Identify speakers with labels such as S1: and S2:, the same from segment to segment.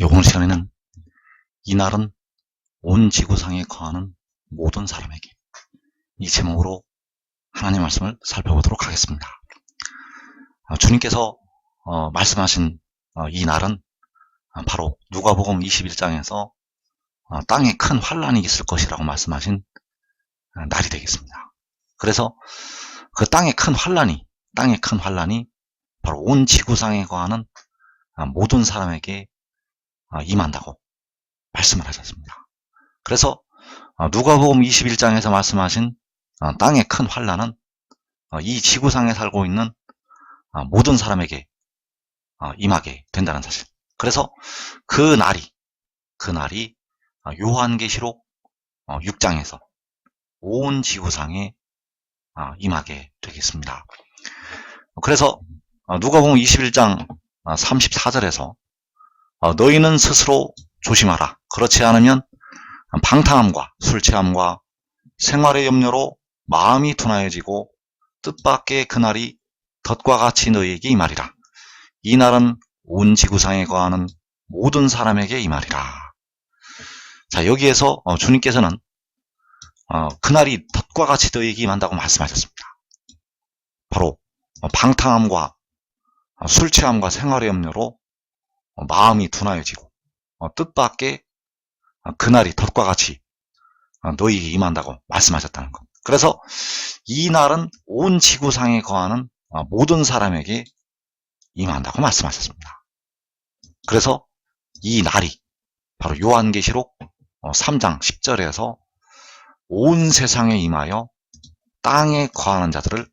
S1: 오늘 시간에는 이날은 온 지구상에 거하는 모든 사람에게, 이 제목으로 하나님의 말씀을 살펴보도록 하겠습니다. 주님께서 말씀하신 이 날은 바로 누가복음 21장에서 땅에 큰 환란이 있을 것이라고 말씀하신 날이 되겠습니다. 그래서 그 땅에 큰 환란이 바로 온 지구상에 거하는 모든 사람에게 임한다고 말씀을 하셨습니다. 그래서 누가복음 21장에서 말씀하신 땅의 큰 환란은 이 지구상에 살고 있는 모든 사람에게 임하게 된다는 사실. 그래서 그 날이 요한계시록 6장에서 온 지구상에 임하게 되겠습니다. 그래서 누가복음 21장 34절에서 너희는 스스로 조심하라. 그렇지 않으면 방탕함과 술취함과 생활의 염려로 마음이 둔하여지고 뜻밖의 그날이 덫과 같이 너희에게 임하리라. 이 날은 온 지구상에 거하는 모든 사람에게 임하리라. 자, 여기에서 주님께서는 그날이 덫과 같이 너희에게 임한다고 말씀하셨습니다. 바로 방탕함과 술취함과 생활의 염려로 마음이 둔하여지고 뜻밖의 그날이 덫과 같이 너희에게 임한다고 말씀하셨다는 것. 그래서 이 날은 온 지구상에 거하는 모든 사람에게 임한다고 말씀하셨습니다. 그래서 이 날이 바로 요한계시록 3장 10절에서 온 세상에 임하여 땅에 거하는 자들을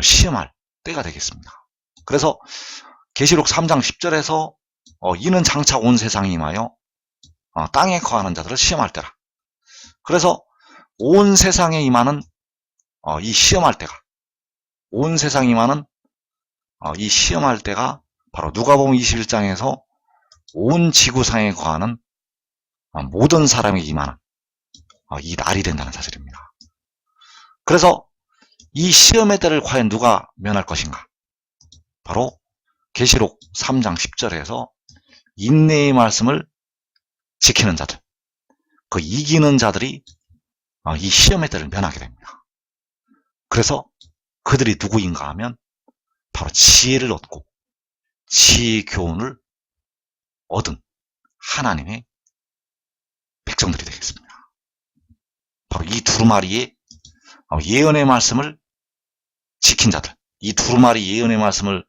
S1: 시험할 때가 되겠습니다. 그래서 계시록 3장 10절에서 이는 장차 온 세상에 임하여 땅에 거하는 자들을 시험할 때라. 그래서 온 세상에 임하는 이 시험할 때가, 온 세상에 임하는 이 시험할 때가 바로 누가복음 21장에서 온 지구상에 거하는 모든 사람에게 임하는 이 날이 된다는 사실입니다. 그래서 이 시험의 때를 과연 누가 면할 것인가? 바로 계시록 3장 10절에서 인내의 말씀을 지키는 자들, 그 이기는 자들이 이 시험의 때를 면하게 됩니다. 그래서 그들이 누구인가 하면 바로 지혜를 얻고 지혜의 교훈을 얻은 하나님의 백성들이 되겠습니다. 바로 이 두루마리의 예언의 말씀을 지킨 자들, 이 두루마리 예언의 말씀을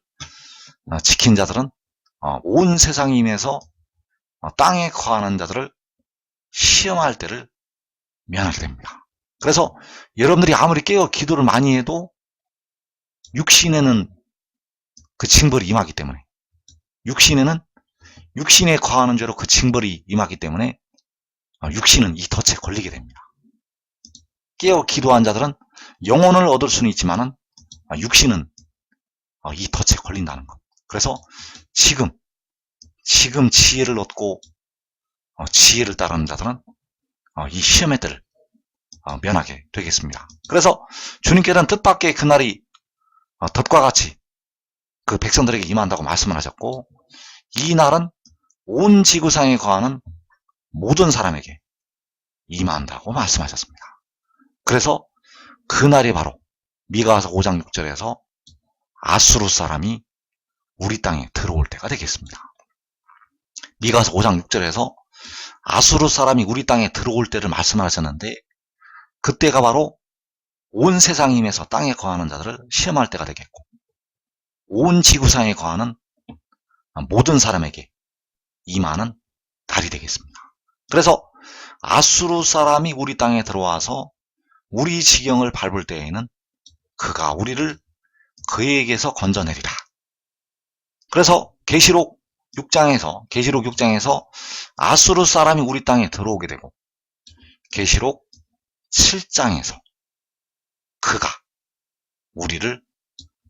S1: 지킨 자들은 온 세상에 임해서 땅에 거하는 자들을 시험할 때를 면하게 됩니다. 그래서 여러분들이 아무리 깨어 기도를 많이 해도 육신에는 그 징벌이 임하기 때문에, 육신에 거하는 죄로 그 징벌이 임하기 때문에 육신은 이 덫에 걸리게 됩니다. 깨어 기도한 자들은 영혼을 얻을 수는 있지만은 육신은 이 덫에 걸린다는 것. 그래서 지금 지혜를 얻고 지혜를 따르는 자들은 이 시험의 때를 면하게 되겠습니다. 그래서 주님께서는 뜻밖의 그날이 덫과 같이 그 백성들에게 임한다고 말씀을 하셨고, 이 날은 온 지구상에 거하는 모든 사람에게 임한다고 말씀하셨습니다. 그래서 그날이 바로 미가서 5장 6절에서 아수르 사람이 우리 땅에 들어올 때가 되겠습니다. 미가서 5장 6절에서 아수르 사람이 우리 땅에 들어올 때를 말씀하셨는데, 그때가 바로 온 세상에 임해서 땅에 거하는 자들을 시험할 때가 되겠고, 온 지구상에 거하는 모든 사람에게 임하는 날이 되겠습니다. 그래서 아수르 사람이 우리 땅에 들어와서 우리 지경을 밟을 때에는 그가 우리를 그에게서 건져내리라. 그래서 계시록 6장에서 아수르 사람이 우리 땅에 들어오게 되고, 계시록 7장에서 그가 우리를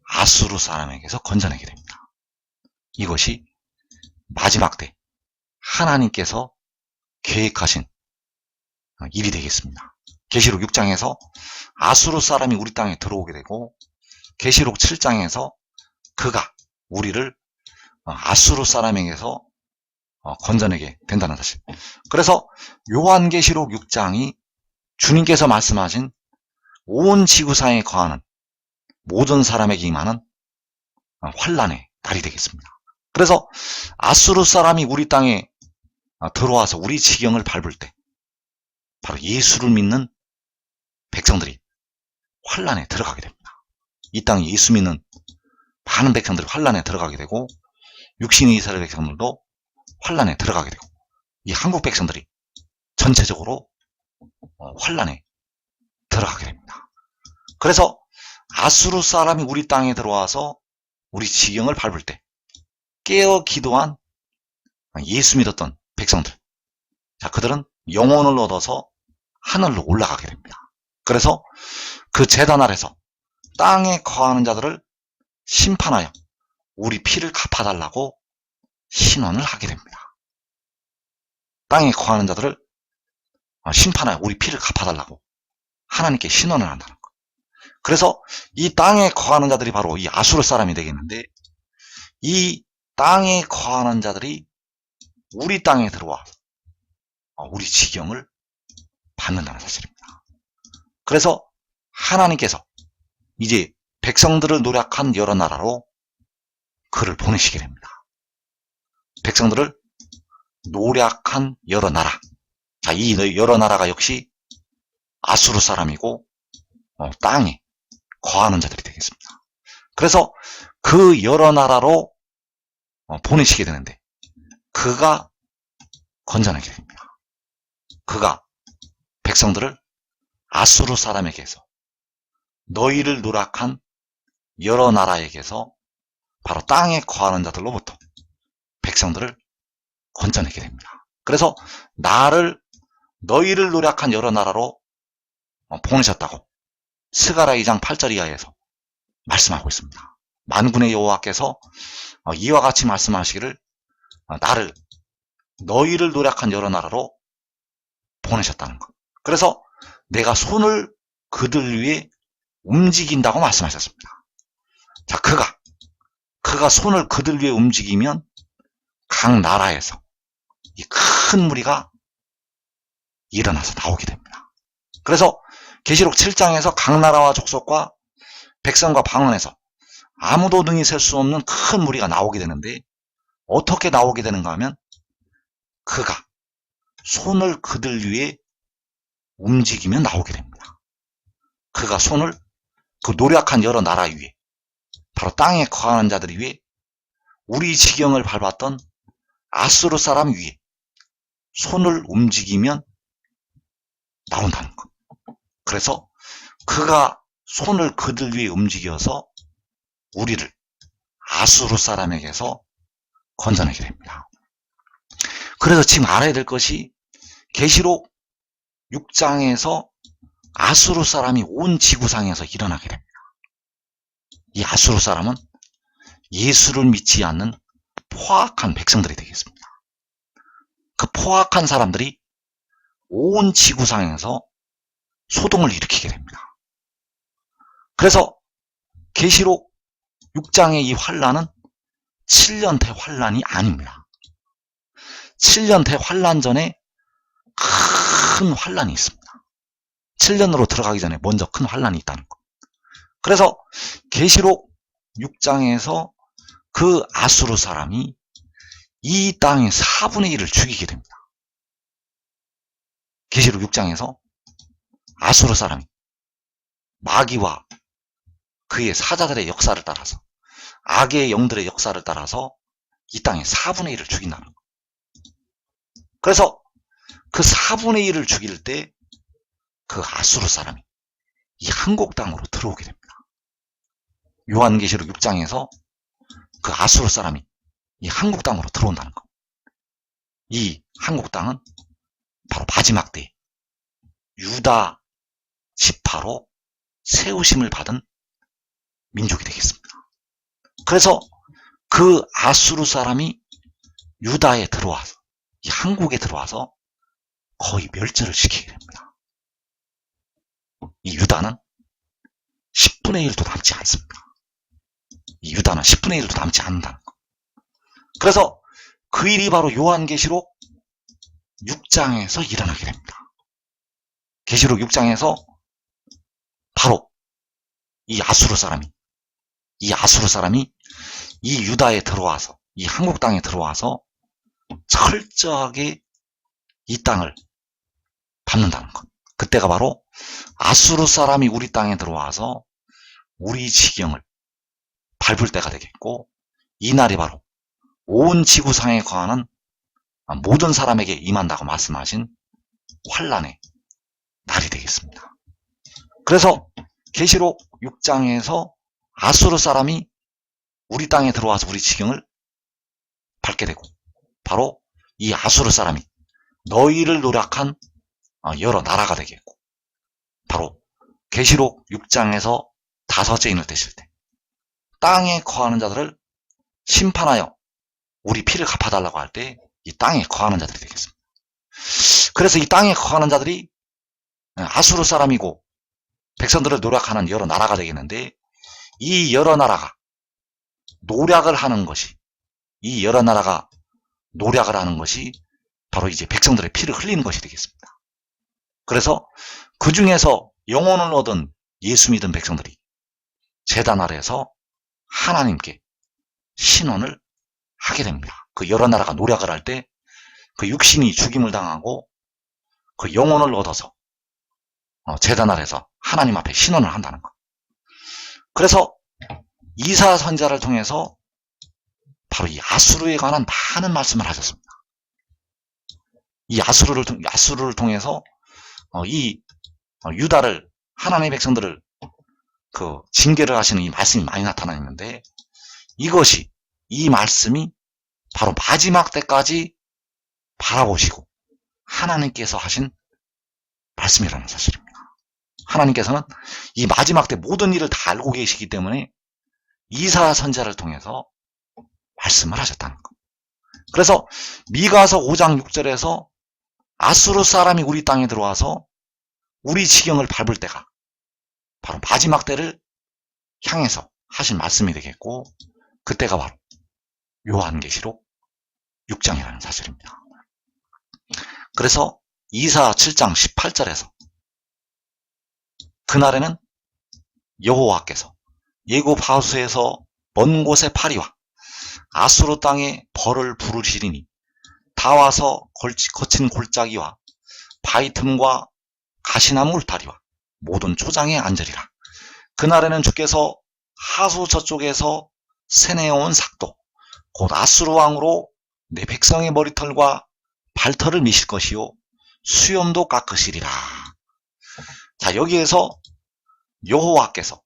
S1: 아수르 사람에게서 건져내게 됩니다. 이것이 마지막 때 하나님께서 계획하신 일이 되겠습니다. 계시록 6장에서 아수르 사람이 우리 땅에 들어오게 되고, 계시록 7장에서 그가 우리를 아수르 사람에게서 건져내게 된다는 사실. 그래서 요한계시록 6장이 주님께서 말씀하신 온 지구상에 거하는 모든 사람에게 임하는 환란의 날이 되겠습니다. 그래서 아수르 사람이 우리 땅에 들어와서 우리 지경을 밟을 때 바로 예수를 믿는 백성들이 환란에 들어가게 됩니다. 이 땅에 예수 믿는 많은 백성들이 환란에 들어가게 되고 육신의 이스라엘 백성들도 환란에 들어가게 되고 이 한국 백성들이 전체적으로 환란에 들어가게 됩니다. 그래서 아수르 사람이 우리 땅에 들어와서 우리 지경을 밟을 때 깨어 기도한 예수 믿었던 백성들, 자, 그들은 영혼을 얻어서 하늘로 올라가게 됩니다. 그래서 그 제단 아래서 땅에 거하는 자들을 심판하여 우리 피를 갚아달라고 신원을 하게 됩니다. 땅에 거하는 자들을 심판하여 우리 피를 갚아달라고 하나님께 신원을 한다는 것. 그래서 이 땅에 거하는 자들이 바로 이 아수르 사람이 되겠는데, 이 땅에 거하는 자들이 우리 땅에 들어와 우리 지경을 받는다는 사실입니다. 그래서 하나님께서 이제 백성들을 노력한 여러 나라로 그를 보내시게 됩니다. 백성들을 노력한 여러 나라. 자, 이 여러 나라가 역시 아수르 사람이고 땅에 거하는 자들이 되겠습니다. 그래서 그 여러 나라로 보내시게 되는데 그가 건져내게 됩니다. 그가 백성들을 아수르 사람에게서 너희를 노력한 여러 나라에게서 바로 땅에 거하는 자들로부터 백성들을 건져내게 됩니다. 그래서 너희를 노력한 여러 나라로 보내셨다고 스가랴 2장 8절 이하에서 말씀하고 있습니다. 만군의 여호와께서 이와 같이 말씀하시기를 너희를 노력한 여러 나라로 보내셨다는 것. 그래서 내가 손을 그들 위에 움직인다고 말씀하셨습니다. 자, 그가 손을 그들 위에 움직이면 각 나라에서 이 큰 무리가 일어나서 나오게 됩니다. 그래서 계시록 7장에서 각 나라와 족속과 백성과 방언에서 아무도 능히 셀 수 없는 큰 무리가 나오게 되는데 어떻게 나오게 되는가 하면 그가 손을 그들 위에 움직이면 나오게 됩니다. 그가 손을 그 노력한 여러 나라 위에 바로 땅에 거하는 자들 위에 우리 지경을 밟았던 아수르 사람 위에 손을 움직이면 나온다는 것. 그래서 그가 손을 그들 위에 움직여서 우리를 아수르 사람에게서 건져내게 됩니다. 그래서 지금 알아야 될 것이 계시록 6장에서 아수르 사람이 온 지구상에서 일어나게 됩니다. 이 아수르 사람은 예수를 믿지 않는 포악한 백성들이 되겠습니다. 그 포악한 사람들이 온 지구상에서 소동을 일으키게 됩니다. 그래서 계시록 6장의 이 환란은 7년대 환란이 아닙니다. 7년대 환란 전에 큰 환란이 있습니다. 7년으로 들어가기 전에 먼저 큰 환란이 있다는 것. 그래서 계시록 6장에서 그 아수르 사람이 이 땅의 4분의 1을 죽이게 됩니다. 계시록 6장에서 아수르 사람이 마귀와 그의 사자들의 역사를 따라서 악의 영들의 역사를 따라서 이 땅의 4분의 1을 죽인다는 것. 그래서 그 4분의 1을 죽일 때 그 아수르 사람이 이 한국 땅으로 들어오게 됩니다. 요한계시록 6장에서 그 아수르 사람이 이 한국 땅으로 들어온다는 것. 이 한국 땅은 바로 마지막 때 유다 지파로 세우심을 받은 민족이 되겠습니다. 그래서 그 아수르 사람이 유다에 들어와서 이 한국에 들어와서 거의 멸절을 시키게 됩니다. 이 유다는 10분의 1도 남지 않습니다. 이 유다는 10분의 1도 남지 않는다는 것. 그래서 그 일이 바로 요한계시록 6장에서 일어나게 됩니다. 계시록 6장에서 바로 이 아수르 사람이 이 유다에 들어와서, 이 한국 땅에 들어와서 철저하게 이 땅을 밟는다는 것. 그때가 바로 아수르 사람이 우리 땅에 들어와서 우리 지경을 밟을 때가 되겠고, 이 날이 바로 온 지구상에 거하는 모든 사람에게 임한다고 말씀하신 환란의 날이 되겠습니다. 그래서 계시록 6장에서 아수르 사람이 우리 땅에 들어와서 우리 지경을 밟게 되고, 바로 이 아수르 사람이 너희를 노략한 여러 나라가 되겠고, 바로 계시록 6장에서 5째 인을 떼실 때 땅에 거하는 자들을 심판하여 우리 피를 갚아달라고 할 때 이 땅에 거하는 자들이 되겠습니다. 그래서 이 땅에 거하는 자들이 아수르 사람이고 백성들을 노략하는 여러 나라가 되겠는데, 이 여러 나라가 노략을 하는 것이, 바로 이제 백성들의 피를 흘리는 것이 되겠습니다. 그래서 그 중에서 영혼을 얻은 예수 믿은 백성들이 제단 아래에서 하나님께 신원을 하게 됩니다. 그 여러 나라가 노략을 할 때 그 육신이 죽임을 당하고 그 영혼을 얻어서 제단 아래에서 하나님 앞에 신원을 한다는 것. 그래서 이사 선자를 통해서 바로 이 아수르에 관한 많은 말씀을 하셨습니다. 이 아수르를 통해서 이 유다를, 하나님의 백성들을 그 징계를 하시는 이 말씀이 많이 나타나는데, 이 말씀이 바로 마지막 때까지 바라보시고 하나님께서 하신 말씀이라는 사실입니다. 하나님께서는 이 마지막 때 모든 일을 다 알고 계시기 때문에 이사 선자를 통해서 말씀을 하셨다는 것. 그래서 미가서 5장 6절에서 아수르 사람이 우리 땅에 들어와서 우리 지경을 밟을 때가 바로 마지막 때를 향해서 하신 말씀이 되겠고, 그때가 바로 요한계시록 6장이라는 사실입니다. 그래서 이사 7장 18절에서 그날에는 여호와께서 예굽 하수에서 먼 곳의 파리와 아수르 땅에 벌을 부르시리니 다 와서 거친 골짜기와 바위 틈과 가시나무 울타리와 모든 초장에 앉으리라. 그날에는 주께서 하수 저쪽에서 세내어온 삭도 곧 아수르 왕으로 내 백성의 머리털과 발털을 미실 것이요 수염도 깎으시리라. 자, 여기에서 여호와께서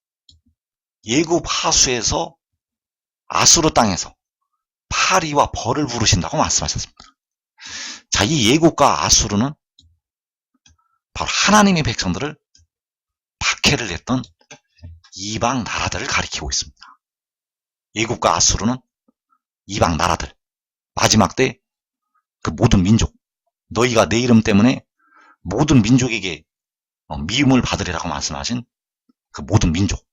S1: 예굽 하수에서 아수르 땅에서 파리와 벌을 부르신다고 말씀하셨습니다. 자, 이 예굽과 아수르는 바로 하나님의 백성들을 박해를 냈던 이방 나라들을 가리키고 있습니다. 예굽과 아수르는 이방 나라들, 마지막 때 그 모든 민족, 너희가 내 이름 때문에 모든 민족에게 미움을 받으리라고 말씀하신 그 모든 민족.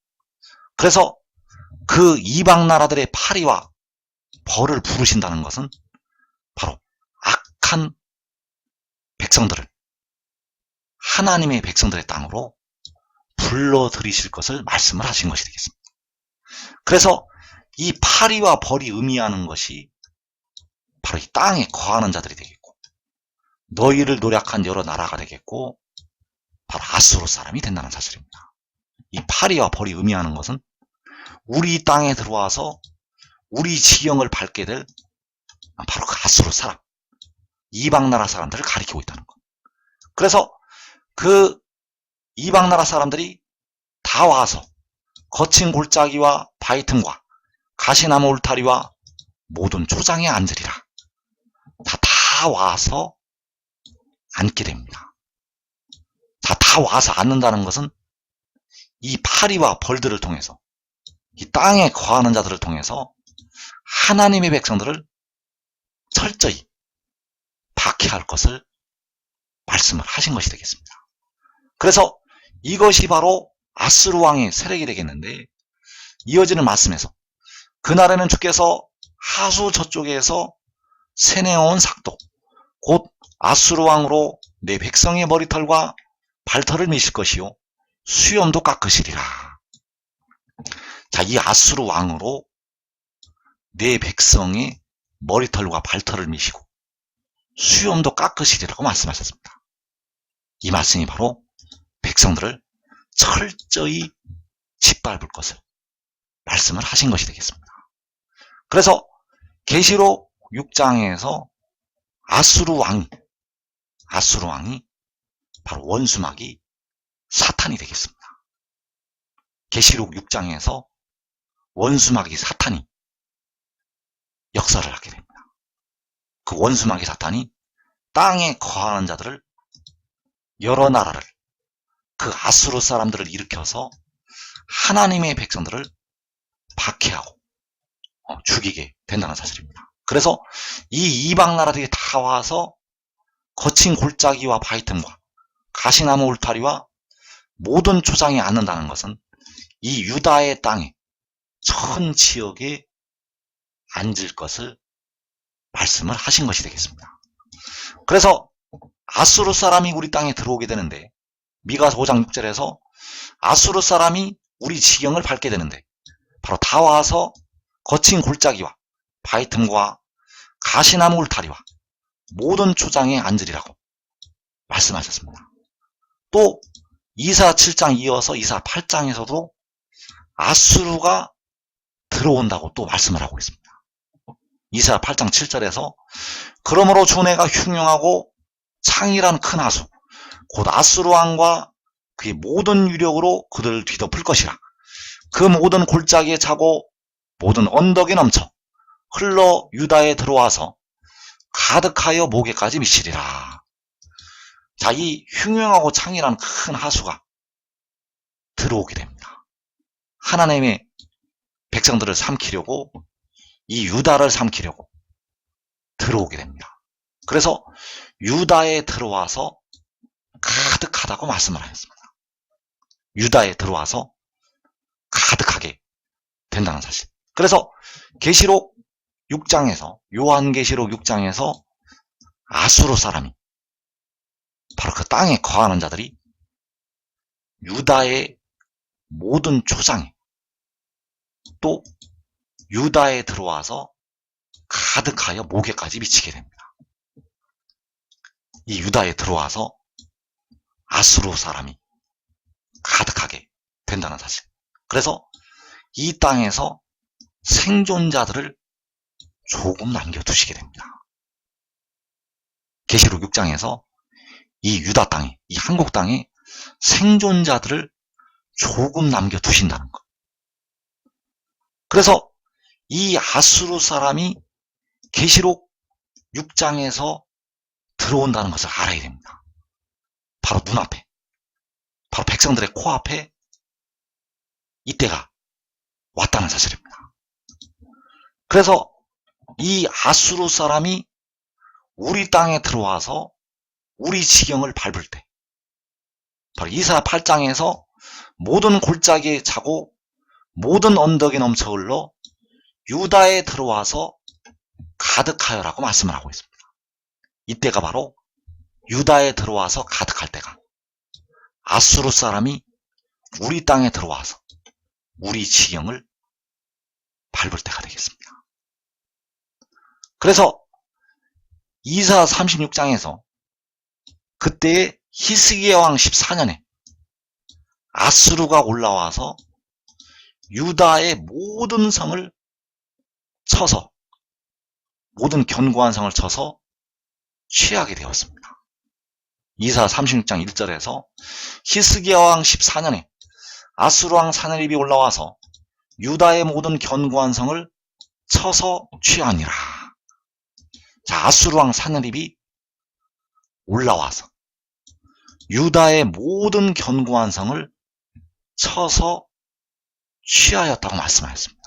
S1: 그래서 그 이방 나라들의 파리와 벌을 부르신다는 것은 바로 악한 백성들을 하나님의 백성들의 땅으로 불러들이실 것을 말씀을 하신 것이 되겠습니다. 그래서 이 파리와 벌이 의미하는 것이 바로 이 땅에 거하는 자들이 되겠고, 너희를 노략한 여러 나라가 되겠고, 바로 아수르 사람이 된다는 사실입니다. 이 파리와 벌이 의미하는 것은 우리 땅에 들어와서 우리 지경을 밟게 될 바로 그 아수르 사람, 이방 나라 사람들을 가리키고 있다는 것. 그래서 그 이방 나라 사람들이 다 와서 거친 골짜기와 바위 틈과 가시나무 울타리와 모든 초장에 앉으리라. 다 와서 앉게 됩니다. 자, 다 와서 앉는다는 것은 이 파리와 벌들을 통해서, 이 땅에 거하는 자들을 통해서 하나님의 백성들을 철저히 박해할 것을 말씀을 하신 것이 되겠습니다. 그래서 이것이 바로 아수르 왕의 세력이 되겠는데, 이어지는 말씀에서 그날에는 주께서 하수 저쪽에서 세네온 삭도 곧 아수르 왕으로 내 백성의 머리털과 발털을 미실 것이요 수염도 깎으시리라. 자, 이 아수르 왕으로 내 백성의 머리털과 발털을 미시고 수염도 깎으시리라고 말씀하셨습니다. 이 말씀이 바로 백성들을 철저히 짓밟을 것을 말씀을 하신 것이 되겠습니다. 그래서 계시록 6장에서 아수르 왕이 바로 원수마귀 사탄이 되겠습니다. 계시록 6장에서 원수마귀 사탄이 역사를 하게 됩니다. 그 원수마귀 사탄이 땅에 거하는 자들을, 여러 나라를, 그 아수르 사람들을 일으켜서 하나님의 백성들을 박해하고 죽이게 된다는 사실입니다. 그래서 이 이방 나라들이 다 와서 거친 골짜기와 바위틈과 가시나무 울타리와 모든 초장에 앉는다는 것은 이 유다의 땅에 전 지역에 앉을 것을 말씀을 하신 것이 되겠습니다. 그래서 아수르 사람이 우리 땅에 들어오게 되는데, 미가서 5장 6절에서 아수르 사람이 우리 지경을 밟게 되는데 바로 다 와서 거친 골짜기와 바위틈과 가시나무 울타리와 모든 초장에 앉으리라고 말씀하셨습니다. 또 이사 7장 이어서 이사 8장에서도 아수르가 들어온다고 또 말씀을 하고 있습니다. 이사 8장 7절에서 그러므로 주내가 흉흉하고 창이란 큰 하수 곧 아수르 왕과 그의 모든 유력으로 그들을 뒤덮을 것이라. 그 모든 골짜기에 차고 모든 언덕에 넘쳐 흘러 유다에 들어와서 가득하여 목에까지 미치리라. 자, 이 흉흉하고 창이란 큰 하수가 들어오게 됩니다. 하나님의 백성들을 삼키려고, 이 유다를 삼키려고 들어오게 됩니다. 그래서 유다에 들어와서 가득하다고 말씀을 하셨습니다. 유다에 들어와서 가득하게 된다는 사실. 그래서 계시록 6장에서, 요한계시록 6장에서 아수르 사람이, 바로 그 땅에 거하는 자들이 유다의 모든 초장에, 또 유다에 들어와서 가득하여 목에까지 미치게 됩니다. 이 유다에 들어와서 아수르 사람이 가득하게 된다는 사실. 그래서 이 땅에서 생존자들을 조금 남겨두시게 됩니다. 계시록 6장에서 이 유다 땅에, 이 한국 땅에 생존자들을 조금 남겨두신다는 것. 그래서 이 아수르 사람이 계시록 6장에서 들어온다는 것을 알아야 됩니다. 바로 눈앞에, 바로 백성들의 코앞에 이때가 왔다는 사실입니다. 그래서 이 아수르 사람이 우리 땅에 들어와서 우리 지경을 밟을 때, 바로 이사 8장에서 모든 골짜기에 차고 모든 언덕에 넘쳐 흘러 유다에 들어와서 가득하여라고 말씀을 하고 있습니다. 이때가 바로 유다에 들어와서 가득할 때가, 아수르 사람이 우리 땅에 들어와서 우리 지경을 밟을 때가 되겠습니다. 그래서 이사 36장에서 그때의 히스기야 왕 14년에 아수르가 올라와서 유다의 모든 성을 쳐서, 모든 견고한 성을 쳐서 취하게 되었습니다. 이사 36장 1절에서 히스기야 왕 14년에 아수르 왕 사느립이 올라와서 유다의 모든 견고한 성을 쳐서 취하니라. 자, 아수르 왕 사느립이 올라와서 유다의 모든 견고한 성을 쳐서 취하였다고 말씀하셨습니다.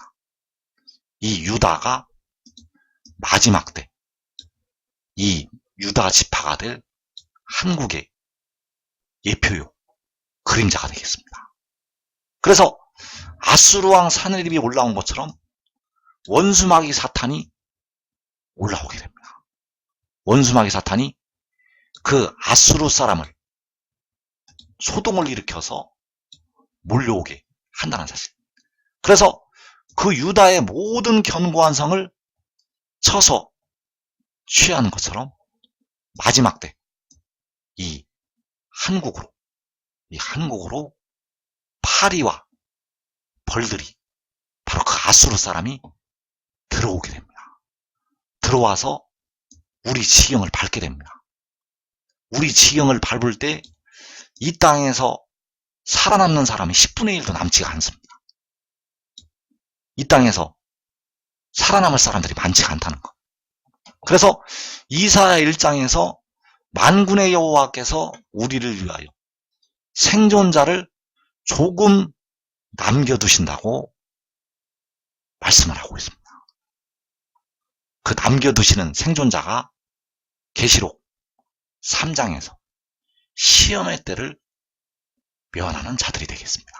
S1: 이 유다가 마지막 때 이 유다 지파가 될 한국의 예표요, 그림자가 되겠습니다. 그래서 아수르 왕 사느립이 올라온 것처럼 원수마귀 사탄이 올라오게 됩니다. 원수마귀 사탄이 그 아수르 사람을 소동을 일으켜서 몰려오게 한다는 사실. 그래서 그 유다의 모든 견고한 성을 쳐서 취하는 것처럼 마지막 때 이 한국으로 파리와 벌들이 바로 그 아수르 사람이 들어오게 됩니다. 들어와서 우리 지경을 밟게 됩니다. 우리 지경을 밟을 때 이 땅에서 살아남는 사람이 10분의 1도 남지가 않습니다. 이 땅에서 살아남을 사람들이 많지가 않다는 것. 그래서 이사야 1장에서 만군의 여호와께서 우리를 위하여 생존자를 조금 남겨두신다고 말씀을 하고 있습니다. 그 남겨두시는 생존자가 계시록 3장에서 시험의 때를 면하는 자들이 되겠습니다.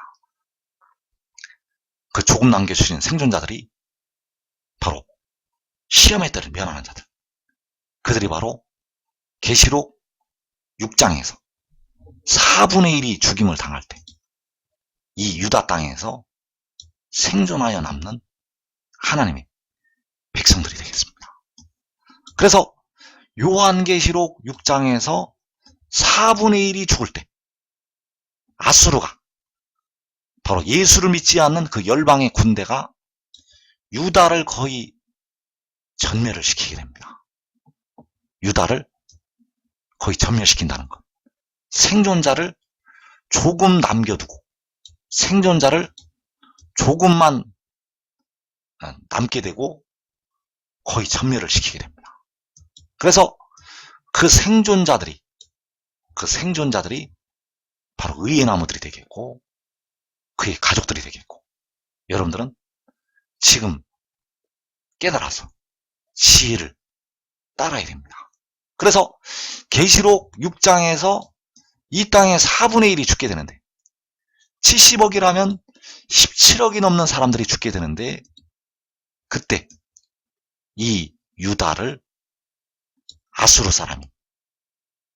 S1: 그 조금 남겨주신 생존자들이 바로 시험의 때를 면하는 자들. 그들이 바로 계시록 6장에서 4분의 1이 죽임을 당할 때 이 유다 땅에서 생존하여 남는 하나님의 백성들이 되겠습니다. 그래서 요한계시록 6장에서 4분의 1이 죽을 때 아수르가 바로 예수를 믿지 않는 그 열방의 군대가 유다를 거의 전멸을 시키게 됩니다. 유다를 거의 전멸시킨다는 것. 생존자를 조금 남겨두고 생존자를 조금만 남게 되고 거의 전멸을 시키게 됩니다. 그래서 그 생존자들이 바로 의의 나무들이 되겠고 그의 가족들이 되겠고 여러분들은 지금 깨달아서 지혜를 따라야 됩니다. 그래서 계시록 6장에서 이 땅의 4분의 1이 죽게 되는데 70억이라면 17억이 넘는 사람들이 죽게 되는데 그때 이 유다를 아수르 사람이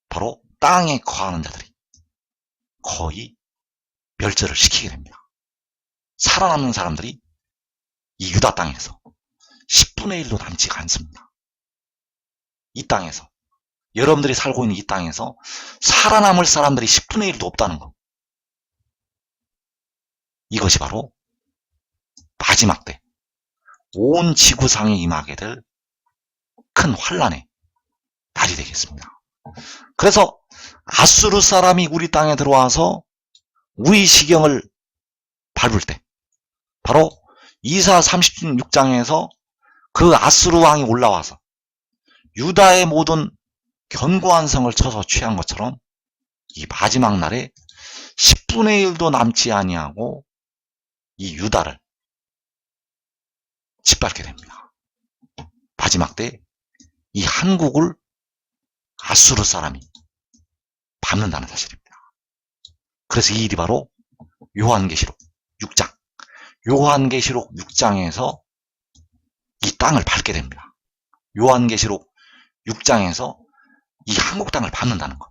S1: 바로 땅에 거하는 자들이 거의 멸절을 시키게 됩니다. 살아남는 사람들이 이 유다 땅에서 10분의 1도 남지가 않습니다. 이 땅에서 여러분들이 살고 있는 이 땅에서 살아남을 사람들이 10분의 1도 없다는 것. 이것이 바로 마지막 때 온 지구상에 임하게 될 큰 환란의 날이 되겠습니다. 그래서 아수르 사람이 우리 땅에 들어와서 우리 시경을 밟을 때 바로 이사 36장에서 그 아수르 왕이 올라와서 유다의 모든 견고한 성을 쳐서 취한 것처럼 이 마지막 날에 10분의 1도 남지 아니하고 이 유다를 짓밟게 됩니다. 마지막 때 이 한국을 아수르 사람이 밟는다는 사실입니다. 그래서 이 일이 바로 요한계시록 6장, 요한계시록 6장에서 이 땅을 밟게 됩니다. 요한계시록 6장에서 이 한국 땅을 밟는다는 것.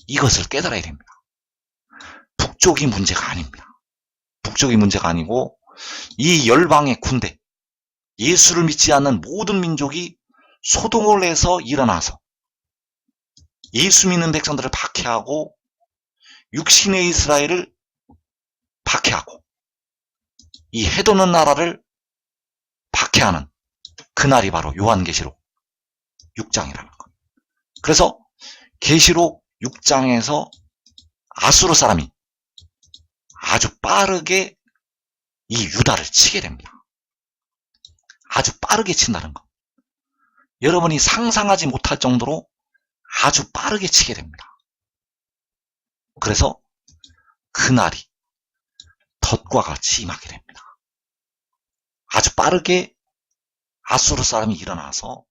S1: 이것을 깨달아야 됩니다. 북쪽이 문제가 아닙니다. 북쪽이 문제가 아니고 이 열방의 군대, 예수를 믿지 않는 모든 민족이 소동을 해서 일어나서 예수 믿는 백성들을 박해하고 육신의 이스라엘을 박해하고 이 해도는 나라를 박해하는 그날이 바로 요한계시록 6장이라는 것. 그래서 계시록 6장에서 아수르 사람이 아주 빠르게 이 유다를 치게 됩니다. 아주 빠르게 친다는 것. 여러분이 상상하지 못할 정도로 아주 빠르게 치게 됩니다. 그래서 그날이 덫과 같이 임하게 됩니다. 아주 빠르게 아수르 사람이 일어나서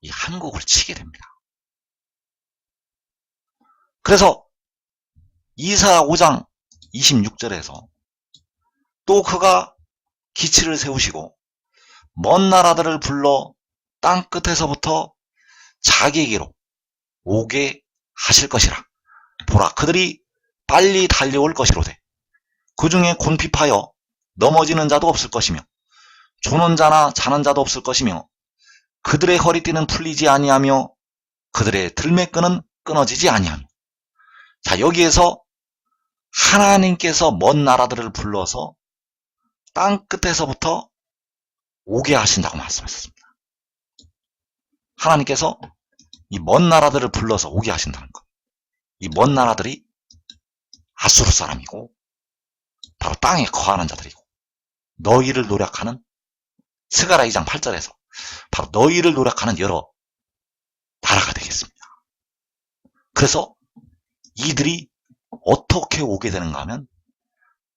S1: 이 한국을 치게 됩니다. 그래서 이사야 5장 26절에서 또 그가 기치를 세우시고 먼 나라들을 불러 땅 끝에서부터 자기에게로 오게 하실 것이라. 보라, 그들이 빨리 달려올 것이로되 그 중에 곤핍하여 넘어지는 자도 없을 것이며 조는 자나 자는 자도 없을 것이며 그들의 허리띠는 풀리지 아니하며 그들의 들매끈은 끊어지지 아니하며. 자, 여기에서 하나님께서 먼 나라들을 불러서 땅 끝에서부터 오게 하신다고 말씀하셨습니다. 하나님께서 이 먼 나라들을 불러서 오게 하신다는 것. 이 먼 나라들이 아수르 사람이고 바로 땅에 거하는 자들이고 너희를 노력하는, 스가랴 2장 8절에서 바로 너희를 노력하는 여러 나라가 되겠습니다. 그래서 이들이 어떻게 오게 되는가 하면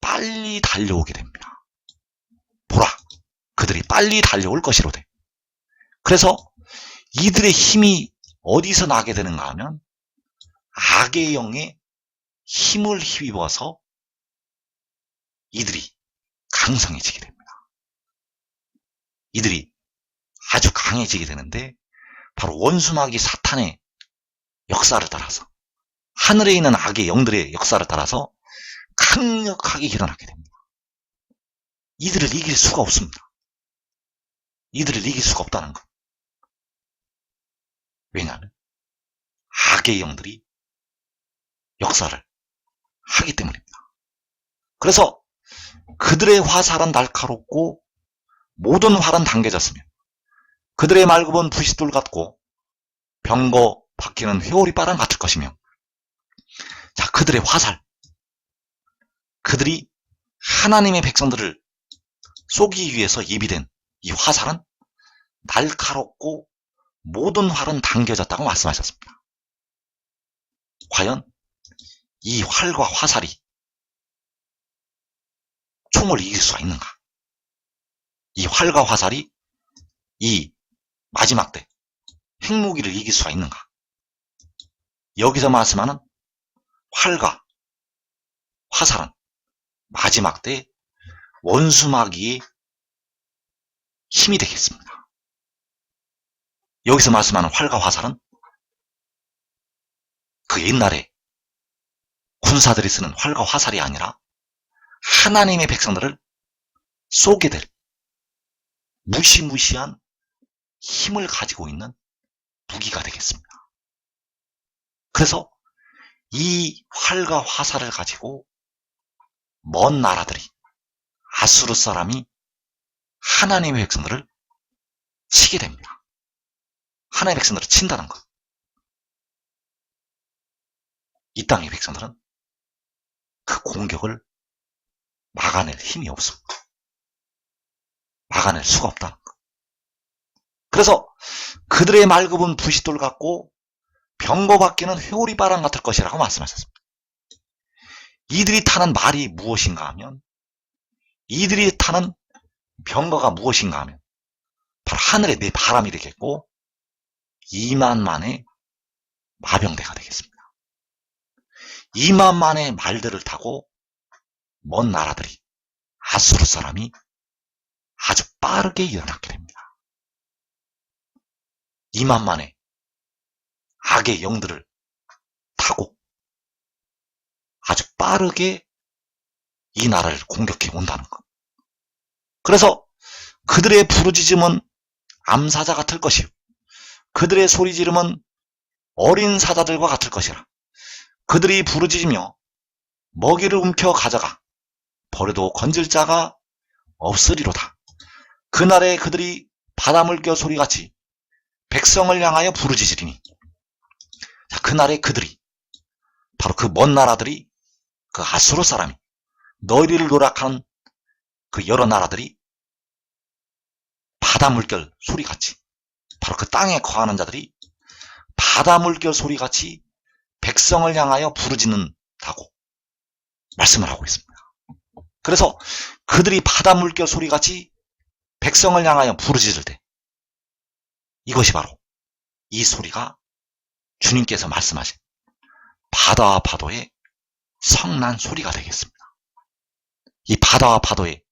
S1: 빨리 달려오게 됩니다. 보라, 그들이 빨리 달려올 것이로되. 그래서 이들의 힘이 어디서 나게 되는가 하면 악의 영에 힘을 힘입어서 이들이 강성해지게 됩니다. 이들이 아주 강해지게 되는데 바로 원수마귀 사탄의 역사를 따라서, 하늘에 있는 악의 영들의 역사를 따라서 강력하게 일어나게 됩니다. 이들을 이길 수가 없습니다. 이들을 이길 수가 없다는 것. 왜냐하면 악의 영들이 역사를 하기 때문입니다. 그래서 그들의 화살은 날카롭고 모든 활은 당겨졌으며 그들의 말굽은 부싯돌 같고 병거 바퀴는 회오리 바람 같을 것이며. 자, 그들의 화살, 그들이 하나님의 백성들을 쏘기 위해서 예비된 이 화살은 날카롭고 모든 활은 당겨졌다고 말씀하셨습니다. 과연 이 활과 화살이 총을 이길 수가 있는가? 이 활과 화살이 이 마지막 때 핵무기를 이길 수가 있는가? 여기서 말씀하는 활과 화살은 마지막 때 원수마귀의 힘이 되겠습니다. 여기서 말씀하는 활과 화살은 그 옛날에 군사들이 쓰는 활과 화살이 아니라 하나님의 백성들을 쏘게 될 무시무시한 힘을 가지고 있는 무기가 되겠습니다. 그래서 이 활과 화살을 가지고 먼 나라들이, 아수르 사람이 하나님의 백성들을 치게 됩니다. 하나님의 백성들을 친다는 것. 이 땅의 백성들은 그 공격을 막아낼 힘이 없습니다. 막아낼 수가 없다는 것. 그래서 그들의 말급은 부싯돌 같고 병거 바퀴는 회오리 바람 같을 것이라고 말씀하셨습니다. 이들이 타는 말이 무엇인가 하면, 이들이 타는 병거가 무엇인가 하면 바로 하늘의 내 바람이 되겠고 2만만의 마병대가 되겠습니다. 2만만의 말들을 타고 먼 나라들이, 아수르 사람이 아주 빠르게 일어나게 됩니다. 2만만의 악의 영들을 타고 아주 빠르게 이 나라를 공격해 온다는 것. 그래서 그들의 부르짖음은 암사자 같을 것이요 그들의 소리 지름은 어린 사자들과 같을 것이라. 그들이 부르짖으며 먹이를 움켜 가져가 버려도 건질 자가 없으리로다. 그날에 그들이 바닷물결 소리같이 백성을 향하여 부르짖으리니. 자, 그날에 그들이, 바로 그 먼 나라들이, 그 아수르 사람이, 너희를 노력하는 그 여러 나라들이 바닷물결 소리같이, 바로 그 땅에 거하는 자들이 바닷물결 소리같이 백성을 향하여 부르짖는다고 말씀을 하고 있습니다. 그래서 그들이 바닷물결 소리같이 백성을 향하여 부르짖을 때 이것이 바로 이 소리가 주님께서 말씀하신 바다와 파도의 성난 소리가 되겠습니다. 이 바다와 파도의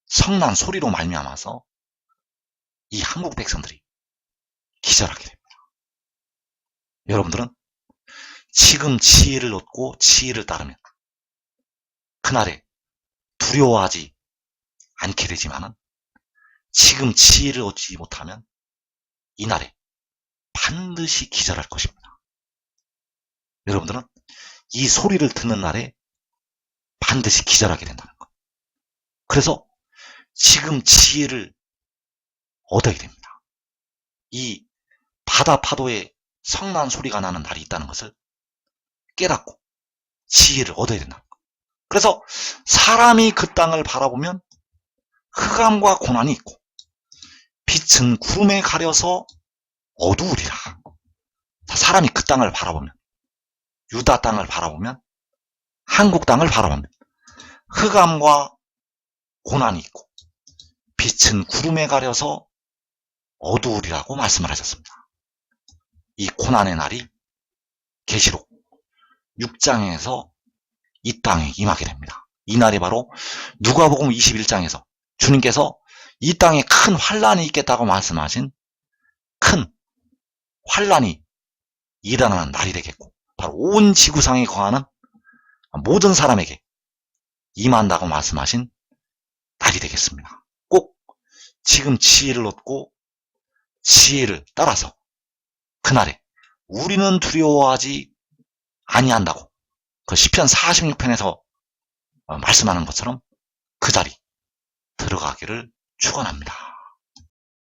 S1: 성난 소리로 말미암아서 이 한국 백성들이 기절하게 됩니다. 여러분들은 지금 지혜를 얻고 지혜를 따르면 그날에 두려워하지 않게 되지만은 지금 지혜를 얻지 못하면 이날에 반드시 기절할 것입니다. 여러분들은 이 소리를 듣는 날에 반드시 기절하게 된다는 것. 그래서 지금 지혜를 얻어야 됩니다. 이 바다 파도에 성난 소리가 나는 날이 있다는 것을 깨닫고 지혜를 얻어야 된다는 것. 그래서 사람이 그 땅을 바라보면 흑암과 고난이 있고 빛은 구름에 가려서 어두우리라. 사람이 그 땅을 바라보면, 유다 땅을 바라보면, 한국 땅을 바라보면 흑암과 고난이 있고 빛은 구름에 가려서 어두우리라고 말씀을 하셨습니다. 이 고난의 날이 계시록 6장에서 이 땅에 임하게 됩니다. 이 날이 바로 누가복음 21장에서 주님께서 이 땅에 큰 환란이 있겠다고 말씀하신 큰 환란이 일어나는 날이 되겠고 바로 온 지구상에 거하는 모든 사람에게 임한다고 말씀하신 날이 되겠습니다. 꼭 지금 지혜를 얻고 지혜를 따라서 그날에 우리는 두려워하지 아니한다고 그 시편 46편에서 말씀하는 것처럼 그 자리 들어가기를 축원합니다.